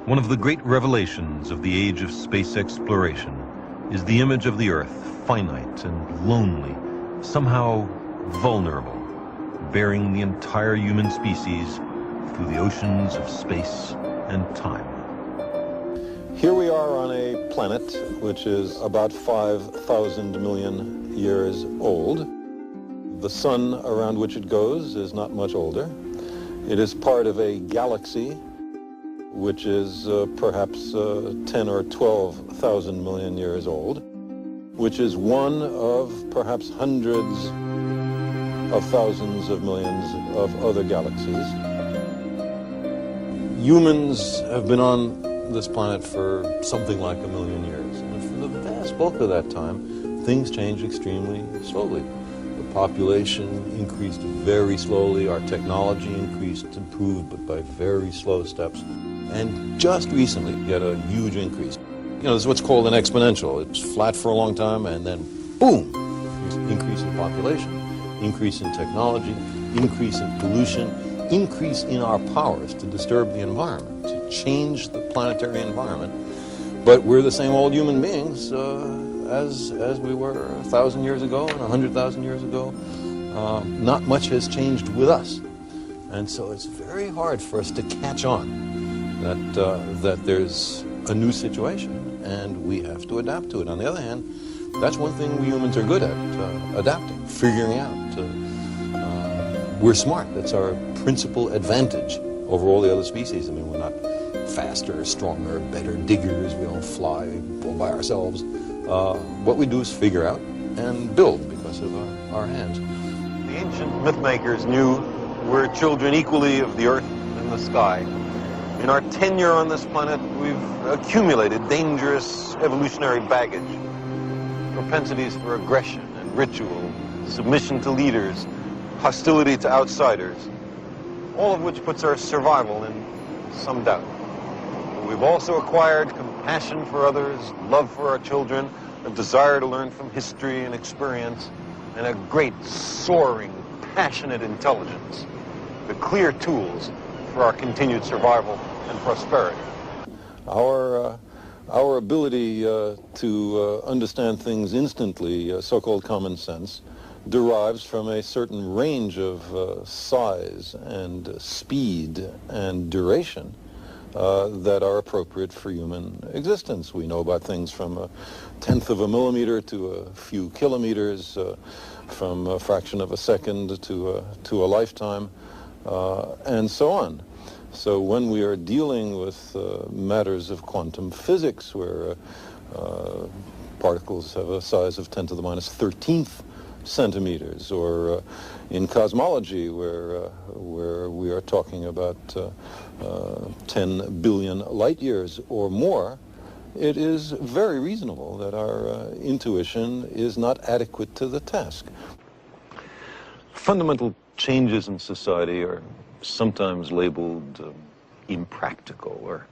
One of the great revelations of the age of space exploration is the image of the Earth, finite and lonely, somehow vulnerable, bearing the entire human species through the oceans of space and time. Here we are on a planet which is about 5,000 million years old. The sun around which it goes is not much older. It is part of a galaxy which is perhaps 10 or 12,000 million years old, which is one of perhaps hundreds of thousands of millions of other galaxies. Humans have been on this planet for something like 1 million years, and for the vast bulk of that time, things changed extremely slowly. The population increased very slowly, our technology improved, but by very slow steps. And just recently, get a huge increase. You know, this is what's called an exponential. It's flat for a long time, and then boom, increase in population, increase in technology, increase in pollution, increase in our powers to disturb the environment, to change the planetary environment. But we're the same old human beings as we were 1,000 years ago and 100,000 years ago. Not much has changed with us. And so it's very hard for us to catch on that there's a new situation and we have to adapt to it. On the other hand, that's one thing we humans are good at, adapting, figuring out. We're smart. That's our principal advantage over all the other species. I mean, we're not faster, stronger, better diggers. We don't fly all by ourselves. What we do is figure out and build because of our hands. The ancient myth makers knew we're children equally of the earth and the sky. In our tenure on this planet, we've accumulated dangerous evolutionary baggage, propensities for aggression and ritual, submission to leaders, hostility to outsiders, all of which puts our survival in some doubt. We've also acquired compassion for others, love for our children, a desire to learn from history and experience, and a great, soaring, passionate intelligence, the clear tools for our continued survival and prosperity. Our ability to understand things instantly, so-called common sense, derives from a certain range of size and speed and duration that are appropriate for human existence. We know about things from 1/10 of a millimeter to a few kilometers, from a fraction of a second to a lifetime, and so on. So when we are dealing with matters of quantum physics, where particles have a size of 10 to the minus 13th centimeters, or in cosmology, where we are talking about 10 billion light years or more, it is very reasonable that our intuition is not adequate to the task. Fundamental changes in society are sometimes labeled impractical or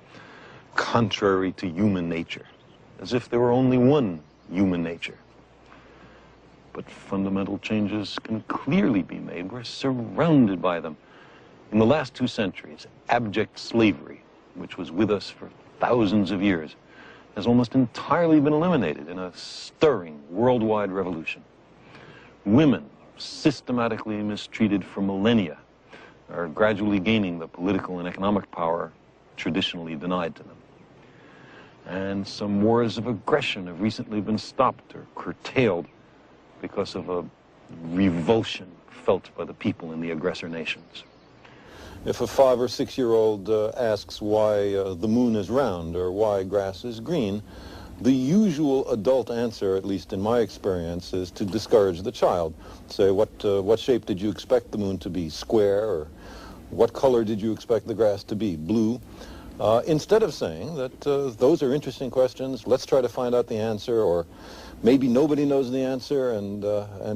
contrary to human nature, as if there were only one human nature. But fundamental changes can clearly be made. We're surrounded by them. In the last 2 centuries, abject slavery, which was with us for thousands of years, has almost entirely been eliminated in a stirring worldwide revolution. Women, systematically mistreated for millennia, are gradually gaining the political and economic power traditionally denied to them. And some wars of aggression have recently been stopped or curtailed because of a revulsion felt by the people in the aggressor nations. If a 5 or 6 year old asks why the moon is round or why grass is green, the usual adult answer, at least in my experience, is to discourage the child. Say, what shape did you expect the moon to be? Square? Or what color did you expect the grass to be? Blue? Instead of saying that those are interesting questions, let's try to find out the answer, or maybe nobody knows the answer, and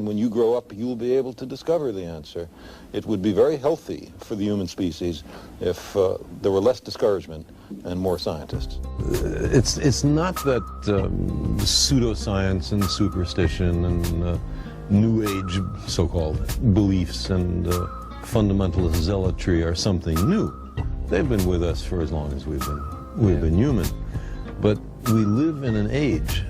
when you grow up, you'll be able to discover the answer. It would be very healthy for the human species if there were less discouragement and more scientists. It's not that pseudoscience and superstition and New Age so-called beliefs and fundamentalist zealotry are something new. They've been with us for as long as we've been we've been human. But we live in an age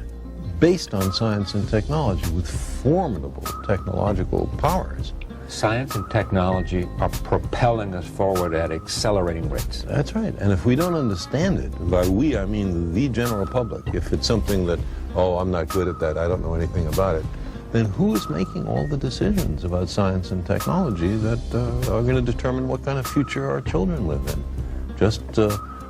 based on science and technology with formidable technological powers. Science and technology are propelling us forward at accelerating rates. That's right. And if we don't understand it, by we I mean the general public, if it's something that, oh, I'm not good at that, I don't know anything about it, then who is making all the decisions about science and technology that are going to determine what kind of future our children live in? Just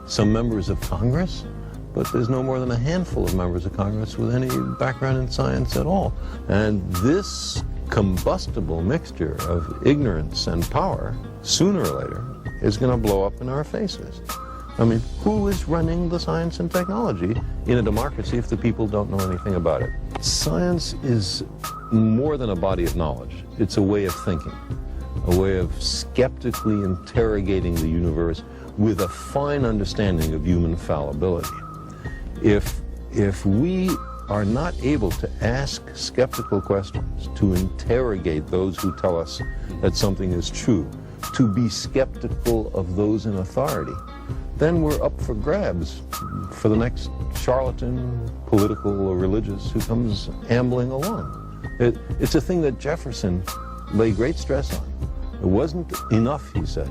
some members of Congress? But there's no more than a handful of members of Congress with any background in science at all. And this combustible mixture of ignorance and power, sooner or later, is going to blow up in our faces. I mean, who is running the science and technology in a democracy if the people don't know anything about it? Science is more than a body of knowledge. It's a way of thinking, a way of skeptically interrogating the universe with a fine understanding of human fallibility. If we are not able to ask skeptical questions, to interrogate those who tell us that something is true, to be skeptical of those in authority, then we're up for grabs for the next charlatan, political or religious, who comes ambling along. It's a thing that Jefferson laid great stress on. It wasn't enough, he said,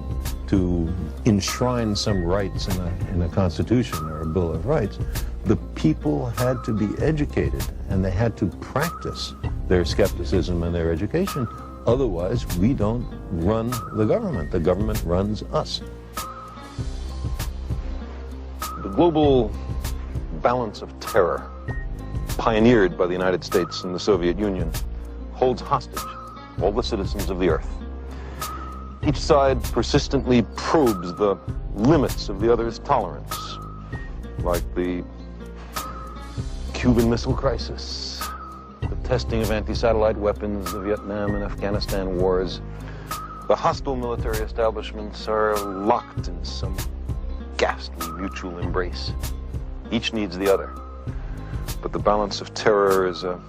to enshrine some rights in a constitution or a Bill of Rights. The people had to be educated, and they had to practice their skepticism and their education. Otherwise, we don't run the government. The government runs us. The global balance of terror, pioneered by the United States and the Soviet Union, holds hostage all the citizens of the earth. Each side persistently probes the limits of the other's tolerance, like the Cuban Missile Crisis, the testing of anti-satellite weapons, the Vietnam and Afghanistan wars. The hostile military establishments are locked in some ghastly mutual embrace. Each needs the other. But the balance of terror is a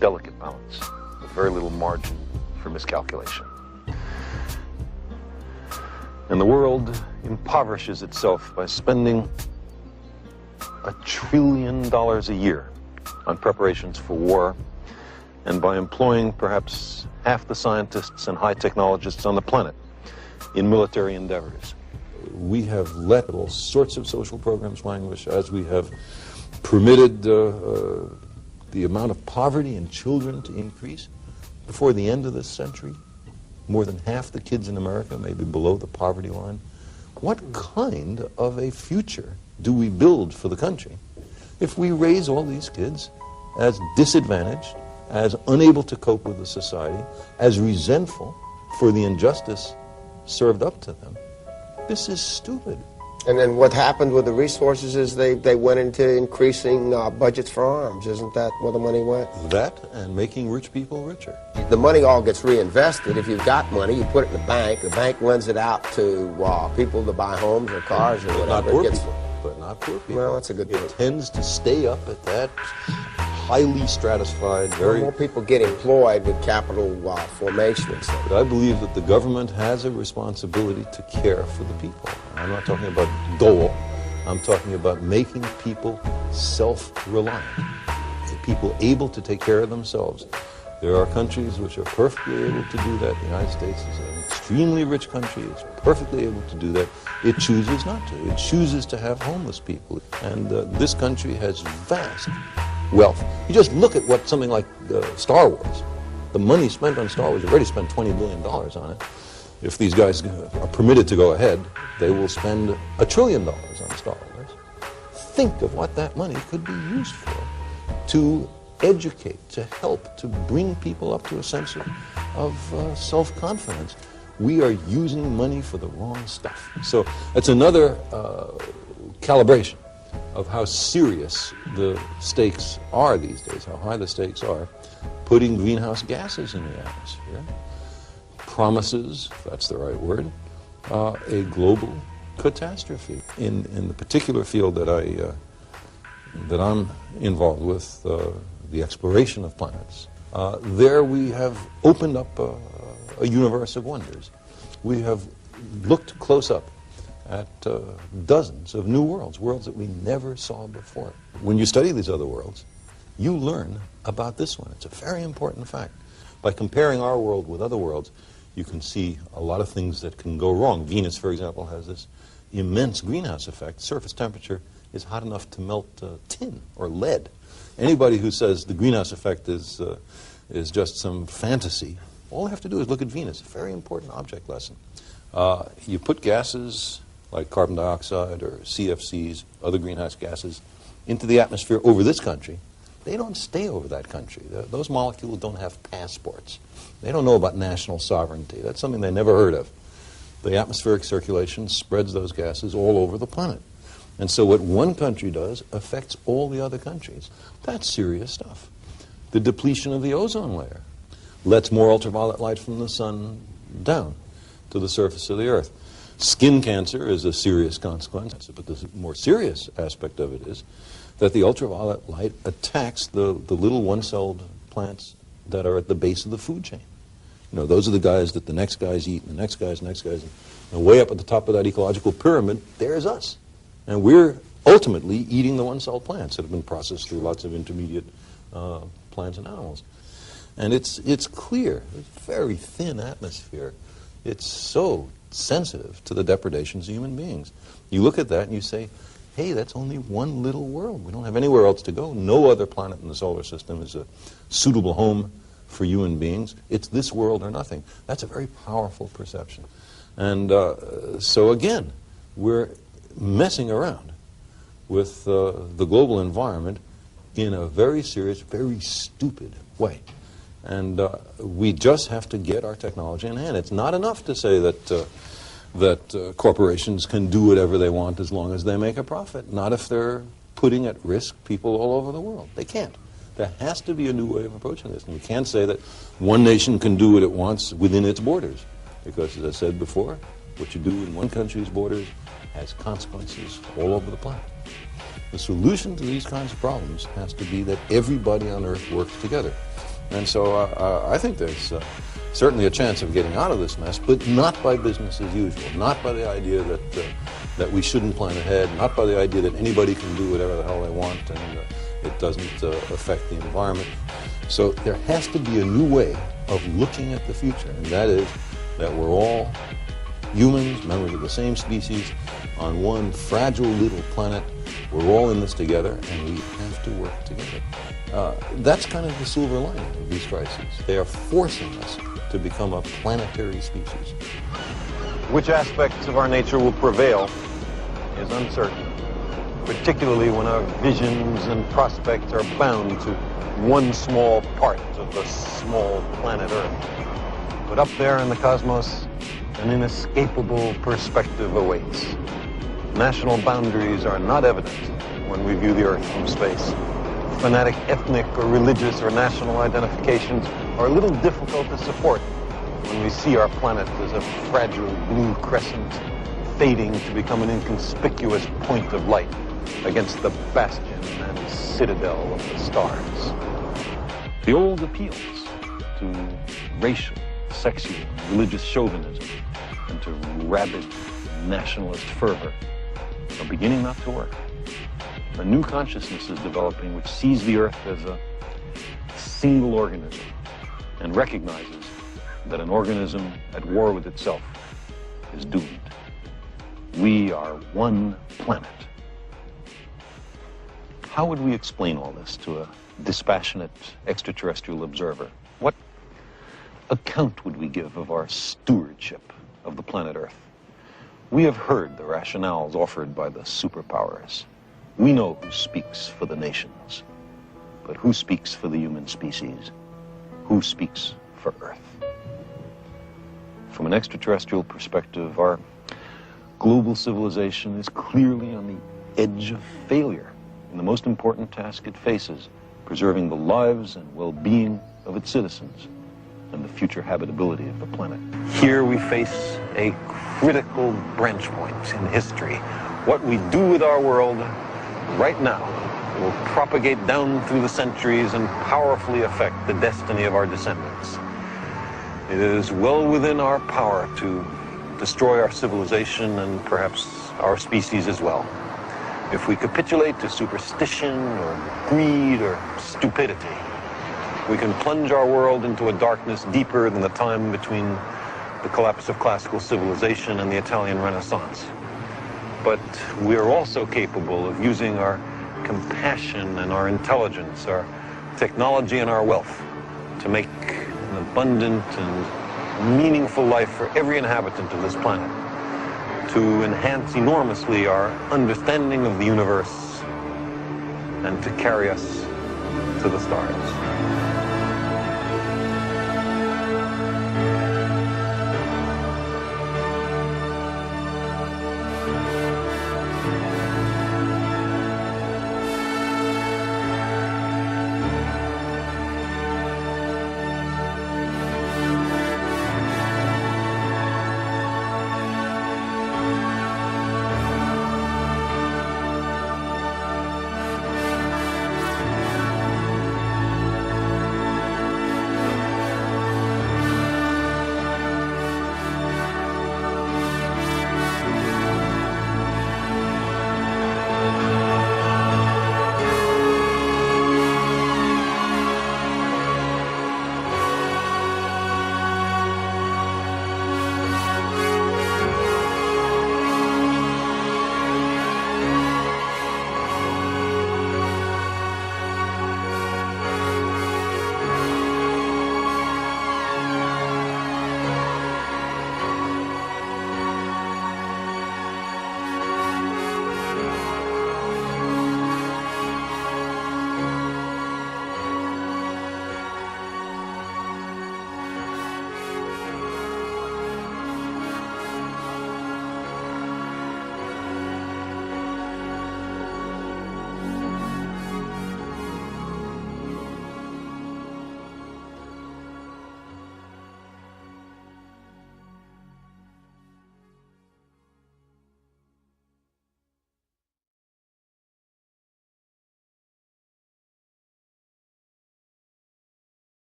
delicate balance, with very little margin for miscalculation. And the world impoverishes itself by spending $1 trillion a year on preparations for war, and by employing perhaps half the scientists and high technologists on the planet in military endeavors. We have let all sorts of social programs languish, as we have permitted the amount of poverty in children to increase. Before the end of this century, more than half the kids in America may be below the poverty line. What kind of a future do we build for the country if we raise all these kids as disadvantaged, as unable to cope with the society, as resentful for the injustice served up to them? This is stupid. And then what happened with the resources is they went into increasing budgets for arms. Isn't that where the money went? That and making rich people richer. The money all gets reinvested. If you've got money, you put it in the bank lends it out to people to buy homes or cars or whatever. Not poor people, but not poor people. Well, that's a good point. It tends to stay up at that highly stratified, More people get employed with capital formation and stuff. But I believe that the government has a responsibility to care for the people. I'm not talking about dole. I'm talking about making people self-reliant, people able to take care of themselves. There are countries which are perfectly able to do that. The United States is an extremely rich country. It's perfectly able to do that. It chooses not to. It chooses to have homeless people. And this country has vast wealth. You just look at what something like Star Wars, the money spent on Star Wars, already spent $20 billion on it. If these guys are permitted to go ahead, they will spend $1 trillion on Star Wars. Think of what that money could be used for, to educate, to help, to bring people up to a sense of self-confidence. We are using money for the wrong stuff. So that's another calibration of how serious the stakes are these days, how high the stakes are, putting greenhouse gases in the atmosphere promises, if that's the right word, a global catastrophe. In the particular field that I'm involved with, the exploration of planets, there we have opened up a universe of wonders. We have looked close up at dozens of new worlds, worlds that we never saw before. When you study these other worlds, you learn about this one. It's a very important fact. By comparing our world with other worlds, you can see a lot of things that can go wrong. Venus, for example, has this immense greenhouse effect. Surface temperature is hot enough to melt tin or lead. Anybody who says the greenhouse effect is just some fantasy, all they have to do is look at Venus. A very important object lesson. You put gases like carbon dioxide or CFCs, other greenhouse gases, into the atmosphere over this country. They don't stay over that country. Those molecules don't have passports. They don't know about national sovereignty. That's something they never heard of. The atmospheric circulation spreads those gases all over the planet. And so what one country does affects all the other countries. That's serious stuff. The depletion of the ozone layer lets more ultraviolet light from the sun down to the surface of the Earth. Skin cancer is a serious consequence, but the more serious aspect of it is that the ultraviolet light attacks the little one-celled plants that are at the base of the food chain. You know, those are the guys that the next guys eat, and the next guys, and way up at the top of that ecological pyramid, there's us. And we're ultimately eating the one-celled plants that have been processed through lots of intermediate plants and animals. And it's clear, it's a very thin atmosphere. It's so sensitive to the depredations of human beings. You look at that and you say, hey, that's only one little world. We don't have anywhere else to go. No other planet in the solar system is a suitable home for human beings. It's this world or nothing. That's a very powerful perception. And so again, we're messing around with the global environment in a very serious, very stupid way. And we just have to get our technology in hand. It's not enough to say that corporations can do whatever they want as long as they make a profit. Not if they're putting at risk people all over the world. They can't. There has to be a new way of approaching this. And we can't say that one nation can do what it wants within its borders. Because, as I said before, what you do in one country's borders has consequences all over the planet. The solution to these kinds of problems has to be that everybody on Earth works together. And so I think there's certainly a chance of getting out of this mess, but not by business as usual, not by the idea that we shouldn't plan ahead, not by the idea that anybody can do whatever the hell they want and it doesn't affect the environment. So there has to be a new way of looking at the future, and that is that we're all humans, members of the same species, on one fragile little planet. We're all in this together, and we have to work together. That's kind of the silver lining of these crises. They are forcing us to become a planetary species. Which aspects of our nature will prevail is uncertain, particularly when our visions and prospects are bound to one small part of the small planet Earth. But up there in the cosmos, an inescapable perspective awaits. National boundaries are not evident when we view the Earth from space. Fanatic ethnic or religious or national identifications are a little difficult to support when we see our planet as a fragile blue crescent fading to become an inconspicuous point of light against the bastion and citadel of the stars. The old appeals to racial, sexual, and religious chauvinism and to rabid nationalist fervor are beginning not to work. A new consciousness is developing which sees the Earth as a single organism and recognizes that an organism at war with itself is doomed. We are one planet. How would we explain all this to a dispassionate extraterrestrial observer? What account would we give of our stewardship of the planet Earth? We have heard the rationales offered by the superpowers. We know who speaks for the nations, but who speaks for the human species? Who speaks for Earth? From an extraterrestrial perspective, our global civilization is clearly on the edge of failure in the most important task it faces, preserving the lives and well-being of its citizens and the future habitability of the planet. Here we face a critical branch point in history. What we do with our world right now will propagate down through the centuries and powerfully affect the destiny of our descendants. It is well within our power to destroy our civilization and perhaps our species as well. If we capitulate to superstition or greed or stupidity, we can plunge our world into a darkness deeper than the time between the collapse of classical civilization and the Italian Renaissance. But we are also capable of using our compassion and our intelligence, our technology and our wealth to make an abundant and meaningful life for every inhabitant of this planet, to enhance enormously our understanding of the universe and to carry us to the stars.